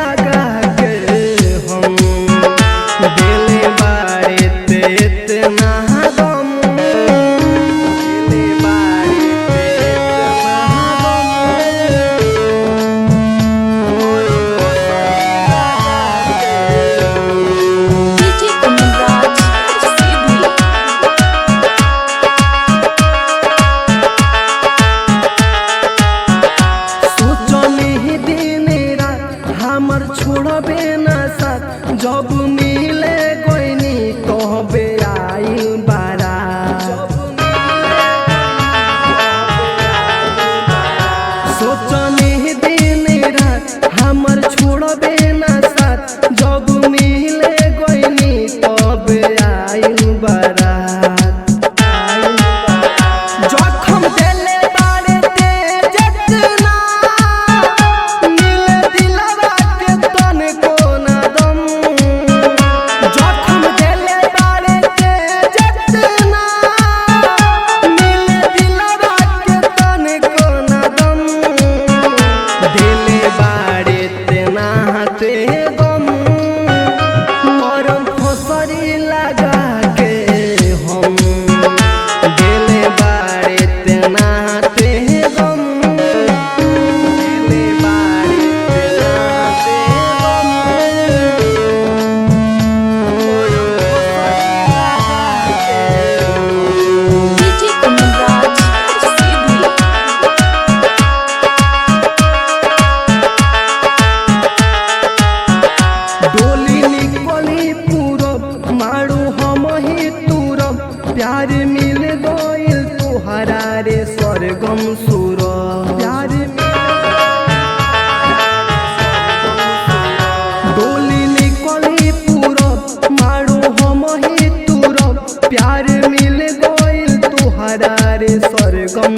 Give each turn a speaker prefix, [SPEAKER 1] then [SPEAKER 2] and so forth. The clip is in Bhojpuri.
[SPEAKER 1] लगा के हम दिल बारे ते इतना गम दिल बारे ते इतना हमर छोड़बे न साथ जब मिले कोइनी तोहबे आई बारा सोचनी दिन रात हमर छोड़बे न साथ जब मिले कोइनी तोहबे आई बारा जखम देले बारे ते जतना प्यार मिल गइल तोहरा रे स्वर्गम सुर प्यार डोली निकली पूरब मारू हम ही तुरब प्यार मिल गइल तोहरा रे स्वर्गम